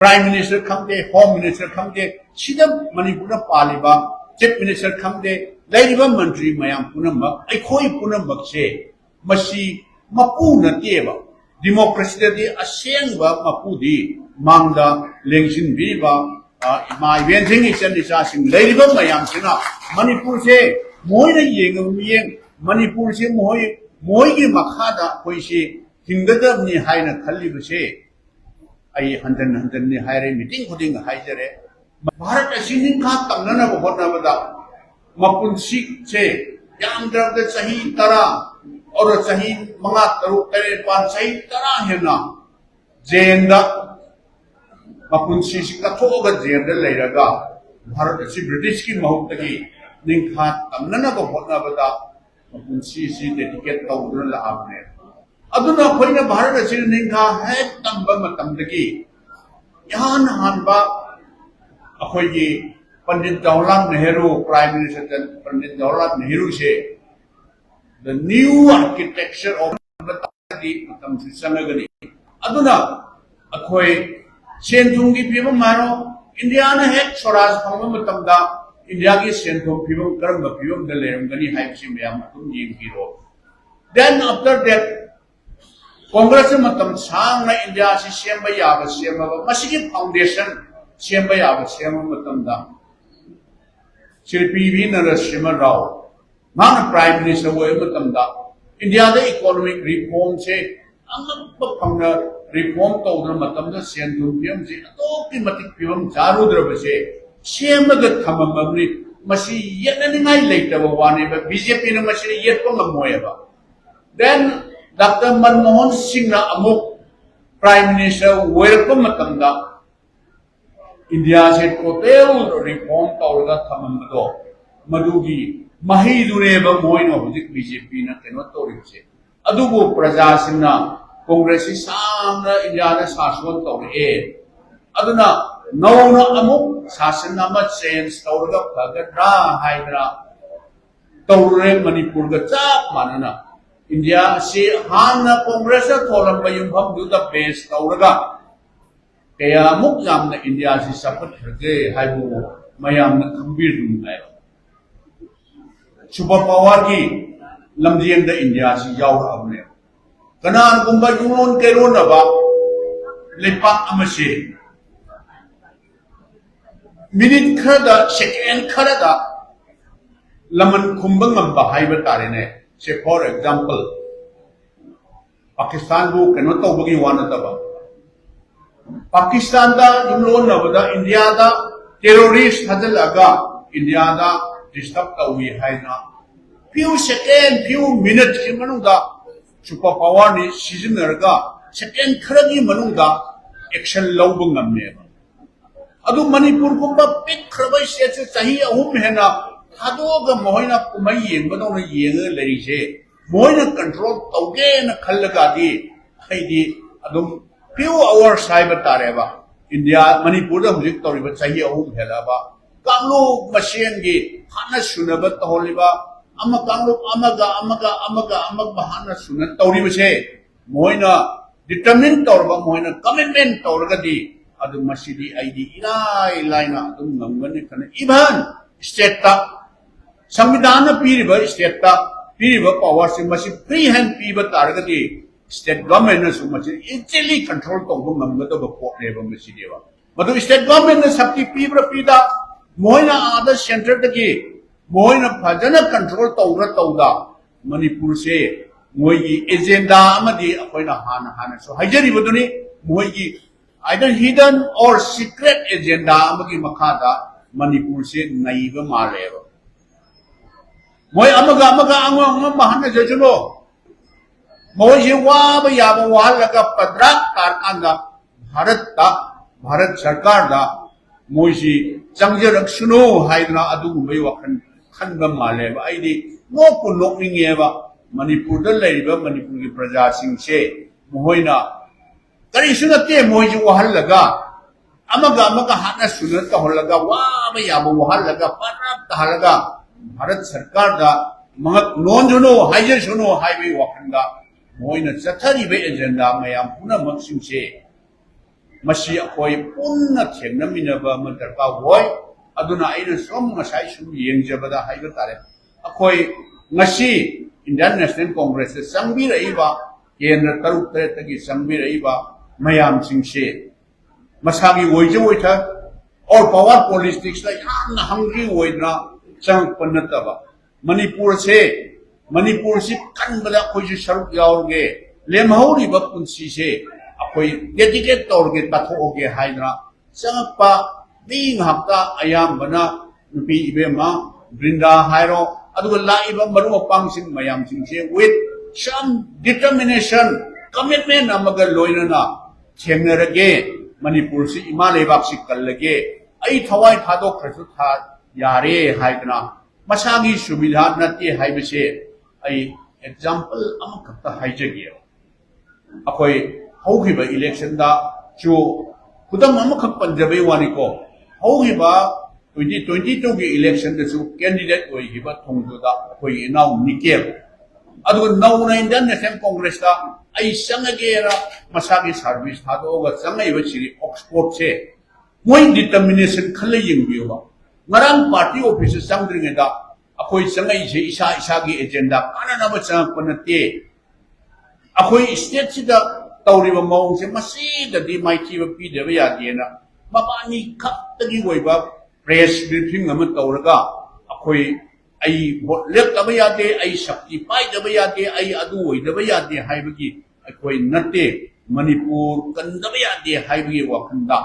Prime Minister Kamde, Home Minister Kamde, Chidam Manipura Paliba, Chief Minister Kamde, Ladiva Mantri Mayam Punamba, Ikoi Punamba che, Mashi Mapuna Deva, Democracy de Ashenba Mapudi, Manda, Lengshin Viva, my venting is an assassin, Ladiva Mayam Sina, Manipur che, Moina Ying, Manipur che Moy Makada, Poishi, Hingada ni Haina Kalibase. आई हंदन ने हायरे meeting खुदिंग हाइजरे Bharat असिनिंग का तंगना बहुत ना बता मपुंसी से याम दर्द सही तरह और सही मंगा तरुक तेरे पान सही तरह है ना जेंदा मपुंसी से कथोगा जेंदा ले लगा भारत असी ब्रिटिश की महत्व की निंखा तंगना बहुत ना बता मपुंसी से डेडिकेट तौर ला आपने अदुना कोई भारत असी निंखा है तंबा मतंदगी यान हानबा अखोई पंडित जवाहरलाल नेहरू प्राइम मिनिस्टर पंडित जवाहरलाल नेहरू से the new architecture of the मतम से संगगनी अदुना अखोई सेंथुंगी पीबम मारो इंडिया ने है स्वराज फंगम मतमदा इंडिया की सेंथुंग पीबम करम पीबम द लेरमगनी हाइबसी मयाम तुम येंगिरो देन आफ्टर दैट कांग्रेस मतम सांगना इंडिया से सेम याब सेम मसिगी फाउंडेशन सेम याब सेम मतमदा श्री पीवी नरसिम्हा राव मान प्राइम मिनिस्टर वो मतमदा इंडिया दे इकोनॉमिक रिफॉर्म से अंगप फंगना रिफॉर्म तौदर मतमदा सेंथुम पियम से तो की मतिक पियम जारुद्र बसे सेम ग थममनि मसि यननिंगाई लेतब वाने बीजेपी ने मसि येतप ngmoyaba then Dr. Manmohan Singh na amuk Prime Minister welcome matanda India se total reform tawga thamamdo madugi mahi dureba moino hujik BJP na keno toribse adubu praja singna Congress samna India na saswan tawre aduna nauna amuk sasana ma change tawga phagatra haidra tawre Manipur ga chap manana India से हाना Congress theorem बयुंफम दुदा base तौरगा कया मुक जामना India से सपत हगे हाइबु मयाम न खंबीर दुंगाय super power की लमजियन the India से याव अबने कनान गुंबा युनोन केरो नबा लेपा अमसे मिनिट खरदा सेकेंड खरदा लमन खुंबंग ngamba haiba tarene से फॉर एग्जाम्पल पाकिस्तान को कनो तौबगी वाना तबा पाकिस्तान दा युमलोन नबदा इंडिया दा टेररिस्ट हजलगा इंडिया दा डिस्टर्ब तौवी हाइना फ्यू सेकेंड फ्यू मिनट की मनुदा सुपर पावर नि सिजनरगा सेकेंड खरगी मनुदा एक्शन लौब ngамनेबा अदु मणिपुर गुंबा पिक खरबै से सही अहुम हेना हादोगा मोहना कुमई येंबदों येंगे लरिसे मोहना कंट्रोल तौगे न खल्लगादी हाइदी अदुम फ्यू आवर्स हाइब तारेबा इंडिया मणिपुर दा हुजिक तौरिबा सही अहुम हेलाबा कांगलो मसेनगी हाना सुनबा तौलिबा अमा कांगलो अमगा हाना सुन तौरिबसे मोहना डिटरमिन तौरबा मोहना कमिटमेंट तौरगदी अदुम मसिदी आईदी इलाय लाइना अदुम ngamgani kana इवन स्टेट ता संविधान पीरिबा स्टेट ता पीरिबा पावर से मसी फ्री हैंड पीबा तारगदी स्टेट गवर्नमेंट ने सुमची इजिली कंट्रोल तौबा ngamgado पोटनेबा मसी देवा मदु स्टेट गवर्नमेंट ने शक्ति पीब्रा पीदा मोइना आदा सेंटर तकी मोइना फजना कंट्रोल तौदा मणिपुर से मोइगी एजेंडा अमदी अखोइना हाना सो हाइजरिबदुनी मोइगी either hidden or secret agenda amagi makhada Manipur se naiba maleba moi amaga angwa mahana jejulo moi je wa ba ya ba wa laga padrak karkanda bharat sarkar da moi ji changjerak suno haidna adu bai wakhan khanba maleba aidi no ku nokningeba Manipur da laiba Manipur ki praja sing se moina करी सुनते मोइज वहल लगा अमगा हाना सुनत होलगा वा में याब वहल लगा परत हलगा भारत सरकार दा महत नोन जुनो हाइजे सुनो हाईवे वखंगा मोइन चथरी बे एजेंडा मयाम पुना मक्सिम से मसी अखोई पुन्ना थेंगनमिनबा अमा दरकार होय अदुना आइना सोम मसाई सुम येंगजबदा हाइबा तारे अखोई ngasi Indian National Congress संबिरइबा केंद्र तरुक तरेतगी संबिरइबा मयाम सिंगसे मसागी ओइजे ओइथा और पावर पॉलिटिक्स ला यामना हंग्री ओइना चंगपन्नतबा मणिपुर से कनबदा खोजि सरुक यावगे लेमहौरिबा पुंसी से अखोई dedicate तौरगे ताथोगे हाइना Changpa Bing हक्ता अयामबना नुपी इबेमा Brinda हाइरो अदुगा Laiba Maru अपांगसिंग मयामसिंगसे with some determination commitment amaga loinana thengnerage manipur si ima lebak si kallage ai thawai thadok khrasu tha yare haidna masagi subidha nati haibase ai example amakta haijage akoi haugiba election da chu kudam amakhak panjabe wani ko haugiba 2022 की election दसु candidate ओइहिबा थोंगदुदा अखोई इनाउ nickel अदुग नौना Indian national Congress दा आई संगगेरा मसागी service थादोगा संगइबा सिरि Oxford से मोइ determination खले यिंबियोबा ngरंग party office संग्रिंगदा अखोई संगइ से इसा इसागी एजेंडा कानानाबा संगपनते अखोई स्टेट सिदा तौरिबा मौंग से मसीददी माइथिबा पीदबा यादेना मबानी खक्तगी ओइबा प्रेस ब्रीफिंग तौरगा अखोई आई वोट लेप्तब यादे आई शक्ति पाइदब यादे आई अदु ओइदब यादे हाइबगी अखोई नते मणिपुर कंदब यादे हाइबगी वखंदा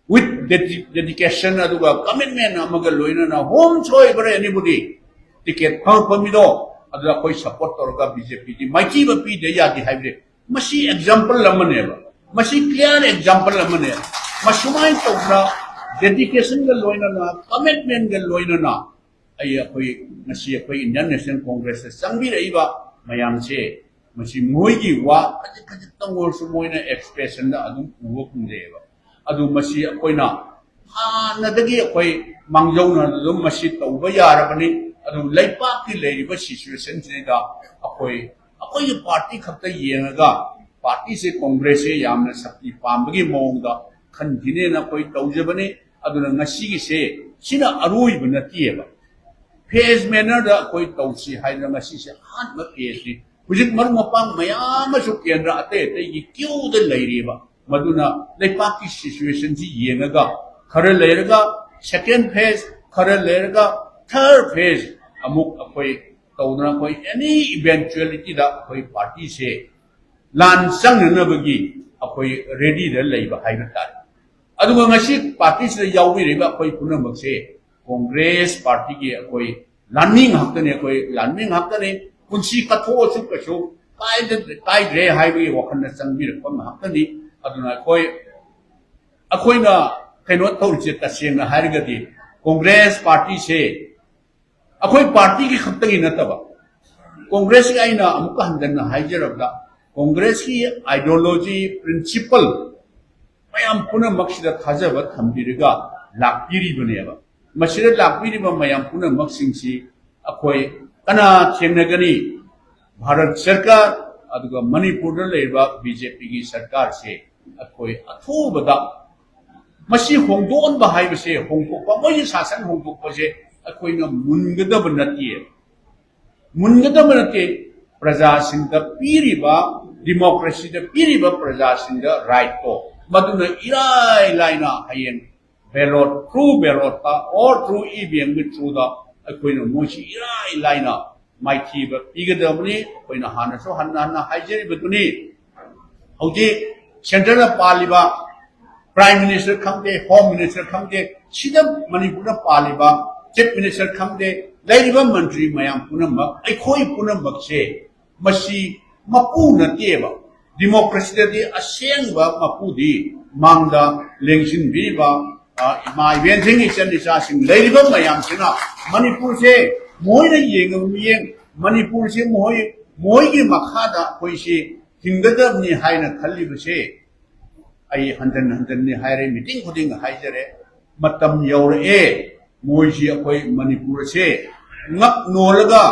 with dedication aduga commitment amaga loinana home choi bare anybody ticket phang pamido adu akhoi support torga BJP di maiki ba pi de yadi haibre masi example lamane ba masi clear example lamane masumai tokra dedication ga loinana commitment ga loinana ai akhoi masi akhoi Indian National Congress sangbi reiba mayam che masi moi gi wa khajit tangol su moina expression da adu uwa kunjeba adu masi akoina hanadagi akoi mangjongna dum masi tauba yarabani adu laipa ki leiba situation da akoi party khapta yenga party se congress se yamna sakti pambagi mongda khanjine na koi taujabani aduna ngasi gi se sina aroi bana tieba phase manner da koi tausi haina ngasi se hanma phase hujik mar mapang mayam su kendra ate gi kyu da leiriba maduna leipaki situation ji yenga khare leirga second phase khare leirga third phase amuk akoi taudna koi any eventuality da koi party se lan sang na bagi akoi ready da leiba haiba tar aduga ngasi party se yawi reba koi punamak se congress party gi akoi lanning haktane koi lanning haktane kunsi katho chu kachu kai re haibi wakhan sangbi rakam haktani aduna akoina kaino tawche tasena harigadi congress party se akoi party ki khattagi nataba congress ki aina amka handanna haijarabda congress ki ideology principle mayam puna maksida thajaba thambiriga lakpiri buneba masira lakpiri ba mayam puna maksingsi akoi kana thenagani bharat sarkar aduga manipur da leiba BJP ki sarkar se akoi athubada masi hongdon ba haiba se hongkok ba moi sasan hongkok ba se akoi na mungadaba nati praja singda piriba democracy da piriba praja singda right to maduna irai laina hayen ballot through ballot ta or through EVM with through da akoi na mochi irai laina maiki ba igadamni akoi na hana so hanna haijeri batuni hauji Central Paliba, Prime Minister Kamde, Home Minister Kamde, Sida Manipura Paliba, Chief Minister Kamde, Laiba Mantri Mayam Punamba, Ikoi Punambak se, Masi Mapuna Teva, Democracy de Asengba Mapudi, Mangda, Lengshin Viva, my venting is asking, Laiba Mayam Sina, Manipur se, Moina Yeng, Manipur se Moigi Makada, Poisi. Hingada ni haina khali bse ai handan ni haire meeting khuding haijare matam yaure moiji akoi manipur se ngak nolaga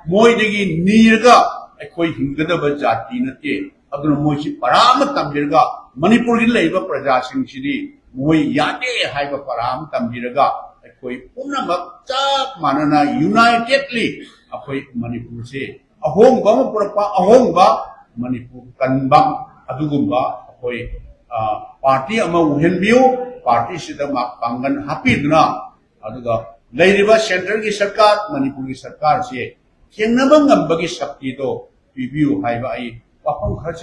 moi degi nirga akoi hingada ba jati nate अदुना मोइसि पराम तंबिरगा Manipur की लेबा प्रजा सिंगसिदि मोइ यादे हाइबा पराम तंबिरगा अखोई पुनमक चप मानना unitedly अखोई मणिपुर से अहोंगबा पुरपा अहोंगबा मणिपुर कनबा अदुगुंबा अखोई पार्टी अमा उहेनबियो पार्टी सिदा मा पांगन हापिदना अदुगा लेरिबा सेंट्रल की सरकार मणिपुर की सरकार से थेंगनबा ngambagi शक्ति तो पिबियो हाइबा आई पापम खर्च